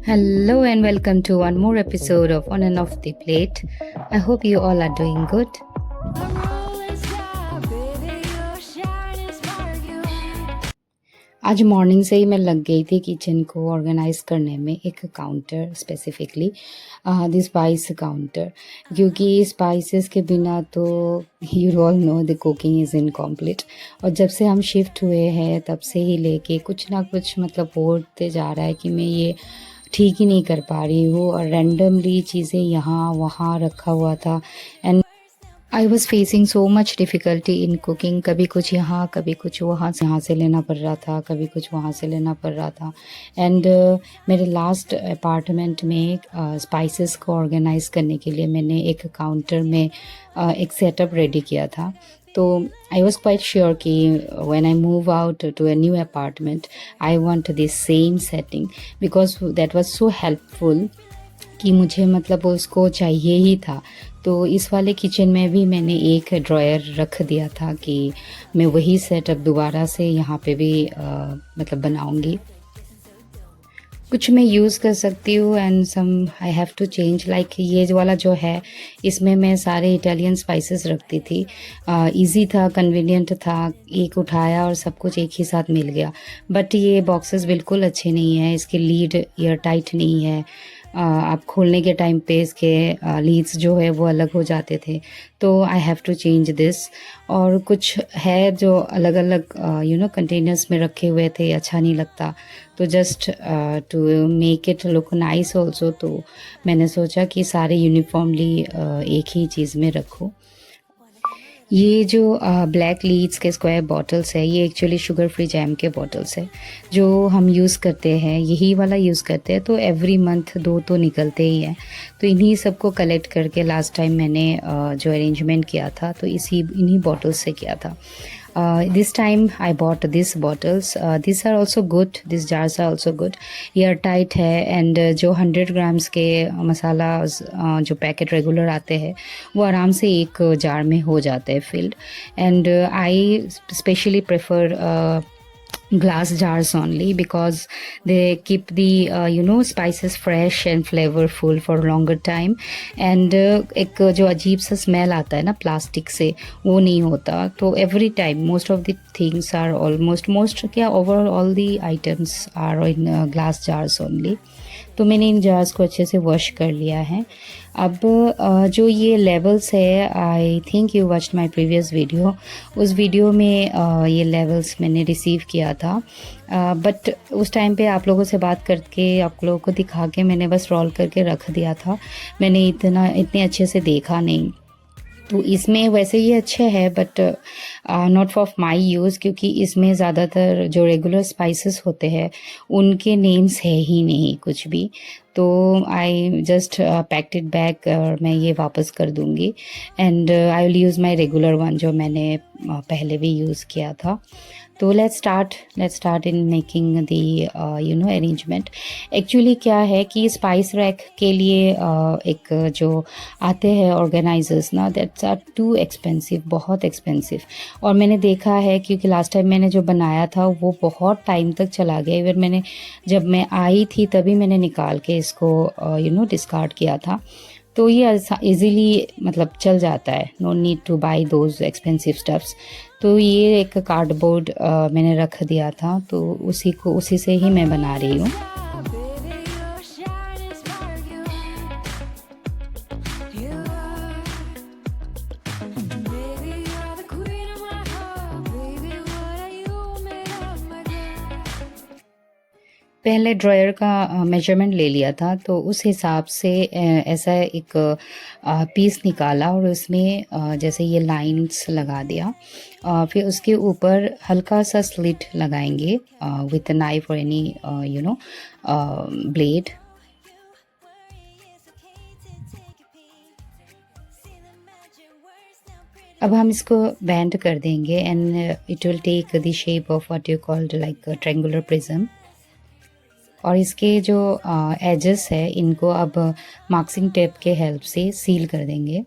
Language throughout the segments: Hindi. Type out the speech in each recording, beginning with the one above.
Hello and welcome to one more episode of On and Off the Plate. I hope you all are doing good. आज मॉर्निंग से ही मैं लग गई थी किचन को ऑर्गेनाइज करने में, एक counter specifically the spice counter, क्योंकि स्पाइसेस के बिना तो you all know the cooking is incomplete. और जब से हम शिफ्ट हुए हैं तब से ही लेके कुछ ना कुछ मतलब होते जा रहा है कि मैं ये ठीक ही नहीं कर पा रही हूँ और रैंडमली चीज़ें यहाँ वहाँ रखा हुआ था and I was facing so much difficulty in cooking. कभी कुछ यहाँ कभी कुछ वहाँ से लेना पड़ रहा था, कभी कुछ वहाँ से लेना पड़ रहा था। एंड मेरे लास्ट अपार्टमेंट में स्पाइसेस को ऑर्गेनाइज करने के लिए मैंने एक काउंटर में एक सेटअप रेडी किया था। तो आई वॉज क्वाइट श्योर कि when I move out to a new apartment I want this same setting, because that was so helpful कि मुझे मतलब उसको चाहिए ही था। तो इस वाले किचन में भी मैंने एक ड्रॉयर रख दिया था कि मैं वही सेटअप दोबारा से यहाँ पे भी मतलब बनाऊँगी। कुछ मैं यूज़ कर सकती हूँ and some I have to change. Like ये वाला जो है इसमें मैं सारे इटालियन स्पाइसेस रखती थी। इजी था, कन्वीनियंट था, एक उठाया और सब कुछ एक ही साथ मिल गया। बट ये बॉक्सेस बिल्कुल अच्छे नहीं है, इसके लीड एयर टाइट नहीं है। आप खोलने के टाइम पे इसके लीड्स जो है वो अलग हो जाते थे। तो I have to change this. और कुछ है जो अलग अलग कंटेनर्स में रखे हुए थे, अच्छा नहीं लगता। तो just to make it look nice also, तो मैंने सोचा कि सारे यूनिफॉर्मली एक ही चीज़ में रखूँ। ये जो ब्लैक लीड्स के स्क्वायर बॉटल्स है, ये एक्चुअली शुगर फ्री जैम के बॉटल्स है जो हम यूज़ करते हैं, यही वाला यूज़ करते हैं। तो एवरी मंथ 2 तो निकलते ही हैं। तो इन्हीं सबको कलेक्ट करके लास्ट टाइम मैंने जो अरेंजमेंट किया था तो इन्हीं बॉटल्स से किया था। This time I bought these bottles. These are also good. These jars are also good. Ear tight है एंड जो 100 ग्राम्स के मसाला जो पैकेट रेगुलर आते हैं वो आराम से एक जार में हो जाते हैं field. And I specially prefer glass jars only because they keep the spices fresh and flavorful for longer time and एक जो अजीब सा स्मेल आता है ना प्लास्टिक से, वो नहीं होता। तो every time most of the things are almost क्या overall all the items are in glass jars only. तो मैंने इन जार्स को अच्छे से वॉश कर लिया है। अब जो ये लेवल्स है, I think you watched my previous video, उस वीडियो में ये लेवल्स मैंने रिसीव किया था। बट उस टाइम पे आप लोगों से बात करके आप लोगों को दिखा के मैंने बस रोल करके रख दिया था, मैंने इतने अच्छे से देखा नहीं। तो इसमें वैसे ये अच्छे है but not for my use, क्योंकि इसमें ज़्यादातर जो रेगुलर स्पाइसेस होते हैं उनके नेम्स है ही नहीं कुछ भी। तो I just packed it back और मैं ये वापस कर दूँगी and I will use my regular one जो मैंने पहले भी यूज़ किया था। तो let's start in making the arrangement. Actually क्या है कि स्पाइस रैक के लिए एक जो आते हैं ऑर्गेनाइजर्स ना, दैट्स आर टू एक्सपेंसिव, बहुत एक्सपेंसिव। और मैंने देखा है क्योंकि लास्ट टाइम मैंने जो बनाया था वो बहुत टाइम तक चला गया। इवन जब मैं आई थी तभी मैंने निकाल के इसको डिस्कार्ड किया था। तो ये इजीली मतलब चल जाता है, no need to buy those expensive stuffs. तो ये एक कार्डबोर्ड मैंने रख दिया था, तो उसी से ही मैं बना रही हूँ। पहले ड्रायर का मेजरमेंट ले लिया था, तो उस हिसाब से ऐसा एक पीस निकाला और उसमें जैसे ये लाइंस लगा दिया। फिर उसके ऊपर हल्का सा स्लिट लगाएंगे विथ नाइफ और एनी ब्लेड। अब हम इसको बैंड कर देंगे and it will take the shape of what you called like triangular prism. और इसके जो एजेस है इनको अब मार्किंग टेप के हेल्प से सील कर देंगे।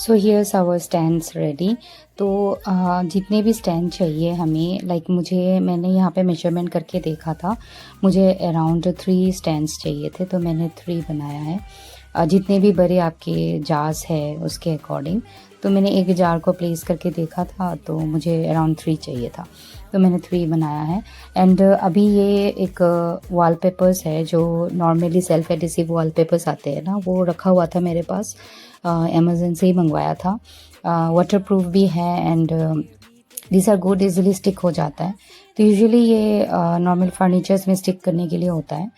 So here's our stands ready. तो जितने भी स्टैंड चाहिए हमें, मैंने यहाँ पे मेजरमेंट करके देखा था, मुझे अराउंड 3 स्टैंड्स चाहिए थे, तो मैंने 3 बनाया है। जितने भी बड़े आपके जार्स है उसके अकॉर्डिंग। तो मैंने एक जार को प्लेस करके देखा था, तो मुझे अराउंड 3 चाहिए था, तो मैंने 3 बनाया है। एंड अभी ये एक वॉलपेपर्स है जो नॉर्मली सेल्फ एडिसिव वॉलपेपर्स आते हैं ना, वो रखा हुआ था मेरे पास, अमेज़न से ही मंगवाया था। वाटर प्रूफ भी है and this are good, easily stick हो जाता है। तो यूजुअली ये नॉर्मल फर्नीचर्स में स्टिक करने के लिए होता है,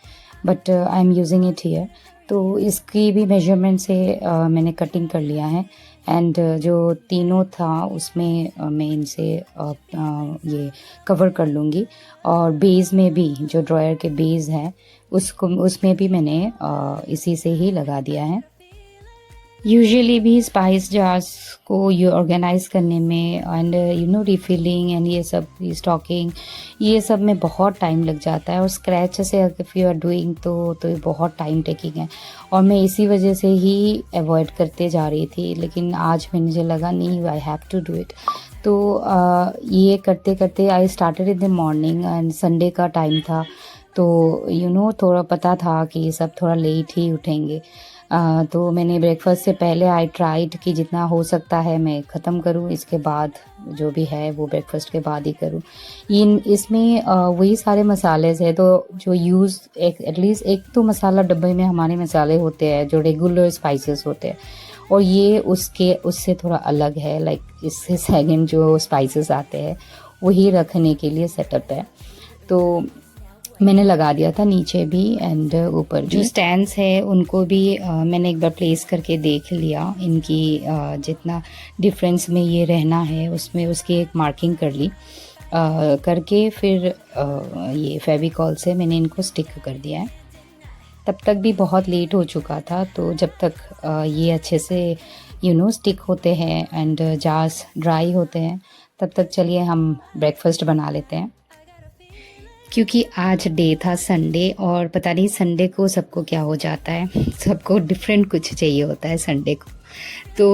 but I am using it here. तो इसकी भी मेजरमेंट से मैंने कटिंग कर लिया है। एंड जो तीनों था उसमें मैं इनसे ये कवर कर लूँगी। और बेस में भी जो ड्रॉयर के बेस है उसमें भी मैंने इसी से ही लगा दिया है। यूजुअली भी स्पाइस जार्स को ये ऑर्गेनाइज करने में एंड रिफिलिंग एंड ये सब स्टॉकिंग, ये सब में बहुत टाइम लग जाता है। और स्क्रैच से इफ़ यू आर डूइंग तो ये बहुत टाइम टेकिंग है, और मैं इसी वजह से ही अवॉइड करते जा रही थी। लेकिन आज मुझे लगा नहीं, I have to do it. तो ये करते करते I started in the morning and Sunday का टाइम था, तो थोड़ा पता था कि ये सब थोड़ा लेट ही उठेंगे। तो मैंने ब्रेकफास्ट से पहले आई ट्राइड कि जितना हो सकता है मैं ख़त्म करूँ, इसके बाद जो भी है वो ब्रेकफास्ट के बाद ही करूँ। इसमें वही सारे मसाले हैं तो जो यूज़ एटलीस्ट एक तो मसाला डब्बे में हमारे मसाले होते हैं जो रेगुलर स्पाइसेस होते हैं, और ये उससे थोड़ा अलग है। लाइक इससे सेकंड जो स्पाइसेस आते हैं वही रखने के लिए सेटअप है। तो मैंने लगा दिया था नीचे भी एंड ऊपर जो स्टैंड्स है उनको भी मैंने एक बार प्लेस करके देख लिया। इनकी जितना डिफरेंस में ये रहना है उसमें उसकी एक मार्किंग कर ली, करके फिर ये फेविकॉल से मैंने इनको स्टिक कर दिया है। तब तक भी बहुत लेट हो चुका था, तो जब तक ये अच्छे से स्टिक होते हैं एंड जार्स ड्राई होते हैं, तब तक चलिए हम ब्रेकफास्ट बना लेते हैं। क्योंकि आज डे था संडे, और पता नहीं संडे को सबको क्या हो जाता है, सबको डिफरेंट कुछ चाहिए होता है संडे को। तो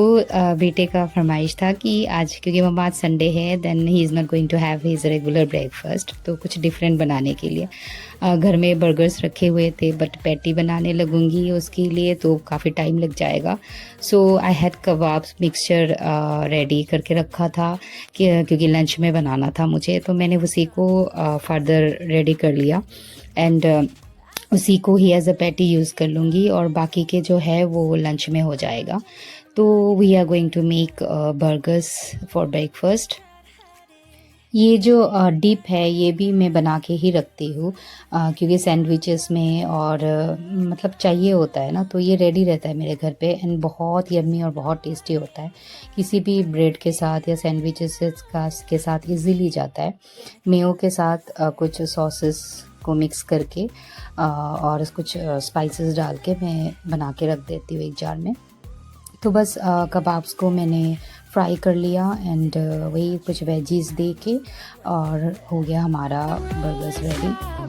बेटे का फरमाइश था कि आज क्योंकि मम्मा आज संडे है, then he is not going to have his regular breakfast, तो कुछ डिफरेंट बनाने के लिए घर में बर्गर्स रखे हुए थे, बट पैटी बनाने लगूंगी उसके लिए तो काफ़ी टाइम लग जाएगा। So I had kebabs mixture ready करके रखा था क्योंकि लंच में बनाना था मुझे, तो मैंने उसी को फर्दर रेडी कर लिया एंड उसी को ही एज अ पैटी यूज़ कर लूँगी, और बाकी के जो है वो लंच में हो जाएगा। तो we are going to make burgers for breakfast. ये जो डिप है ये भी मैं बना के ही रखती हूँ, क्योंकि सैंडविचेस में और मतलब चाहिए होता है ना, तो ये रेडी रहता है मेरे घर पे एंड बहुत यम्मी और बहुत टेस्टी होता है। किसी भी ब्रेड के साथ या सैंडविचेस के साथ इजीली जाता है। मेयो के साथ कुछ सॉसेस को मिक्स करके और कुछ स्पाइसेस डाल के मैं बना के रख देती हूँ एक जार में। तो बस कबाब्स को मैंने फ्राई कर लिया एंड वही कुछ वेजीज दे के और हो गया हमारा burgers ready.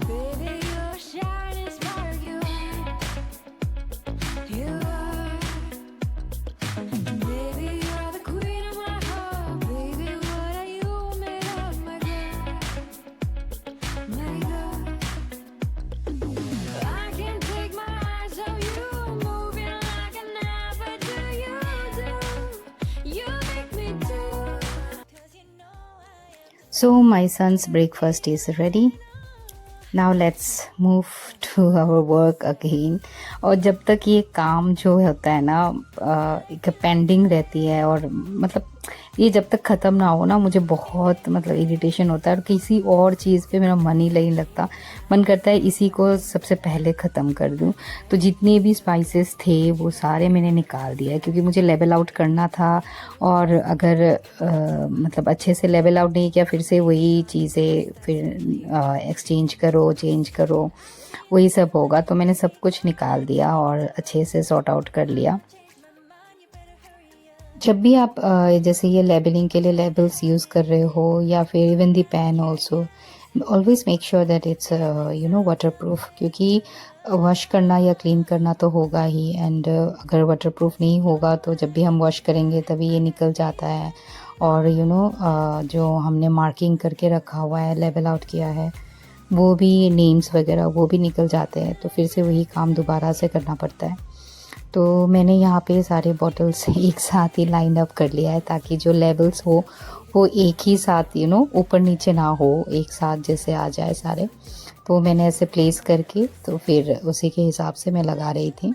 So my son's breakfast is ready. Now let's move to our work again. और जब तक ये काम जो होता है ना एक पेंडिंग रहती है, और मतलब ये जब तक ख़त्म ना हो ना, मुझे बहुत मतलब इरिटेशन होता है और किसी और चीज़ पे मेरा मन ही नहीं लगता। मन करता है इसी को सबसे पहले ख़त्म कर दूं। तो जितने भी स्पाइसेस थे वो सारे मैंने निकाल दिया, क्योंकि मुझे लेवल आउट करना था। और अगर मतलब अच्छे से लेवल आउट नहीं किया, फिर से वही चीज़ें फिर एक्सचेंज करो, चेंज करो, वही सब होगा। तो मैंने सब कुछ निकाल दिया और अच्छे से सॉर्ट आउट कर लिया। जब भी आप जैसे ये लेबलिंग के लिए लेबल्स यूज़ कर रहे हो, या फिर even the pen also, always make sure that it's waterproof, क्योंकि वॉश करना या क्लीन करना तो होगा ही, एंड अगर वाटरप्रूफ नहीं होगा तो जब भी हम वॉश करेंगे तभी ये निकल जाता है। और जो हमने मार्किंग करके रखा हुआ है, लेवल आउट किया है, वो भी नेम्स वगैरह वो भी निकल जाते हैं, तो फिर से वही काम दोबारा से करना पड़ता है। तो मैंने यहाँ पे सारे बॉटल्स एक साथ ही लाइन अप कर लिया है ताकि जो लेवल्स हो वो एक ही साथ ऊपर नीचे ना हो, एक साथ जैसे आ जाए सारे। तो मैंने ऐसे प्लेस करके तो फिर उसी के हिसाब से मैं लगा रही थी।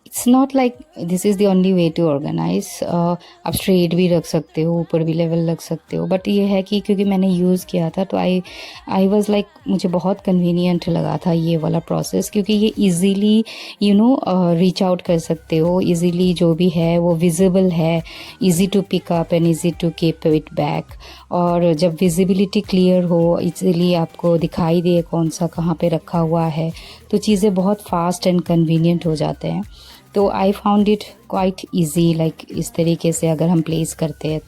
It's not like this is the only way to organise. आप स्ट्रेट भी रख सकते हो, ऊपर भी लेवल रख सकते हो, बट ये है कि क्योंकि मैंने यूज़ किया था तो आई वाज लाइक मुझे बहुत कन्वीनियंट लगा था ये वाला प्रोसेस, क्योंकि ये इजीली रीच आउट कर सकते हो, इजीली जो भी है वो विजिबल है, easy to pick up and easy to keep it back. और जब विजिबिलिटी क्लियर हो, इजीली आपको दिखाई दे कौन सा कहाँ पे रखा हुआ है, तो चीज़ें बहुत फास्ट एंड कन्वीनियंट हो जाते हैं। तो I found it quite easy, like इस तरीके से अगर हम प्लेस करते हैं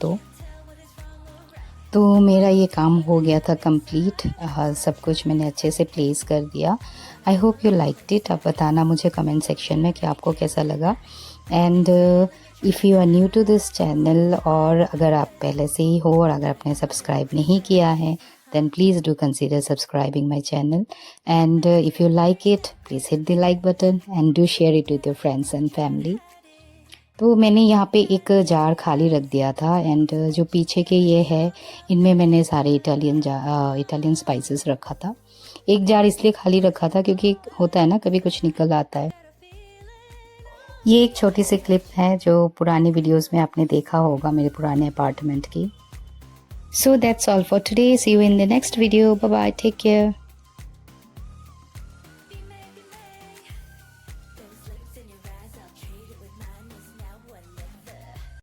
तो मेरा ये काम हो गया था कंप्लीट। सब कुछ मैंने अच्छे से प्लेस कर दिया। I hope you liked it. आप बताना मुझे कमेंट सेक्शन में कि आपको कैसा लगा। And if you are new to this channel, और अगर आप पहले से ही हो और अगर आपने सब्सक्राइब नहीं किया है, then please do consider subscribing my channel. And if you like it, please hit the like button and do share it with your friends and family. तो मैंने यहाँ पे एक जार खाली रख दिया था, एंड जो पीछे के ये है इनमें मैंने सारे इटालियन स्पाइसेस रखा था। एक जार इसलिए खाली रखा था क्योंकि होता है ना कभी कुछ निकल आता है। ये एक छोटी सी क्लिप है जो पुरानी वीडियोस में आपने देखा होगा मेरे पुराने अपार्टमेंट की। So that's all for today. See you in the next video. Bye bye. Take care.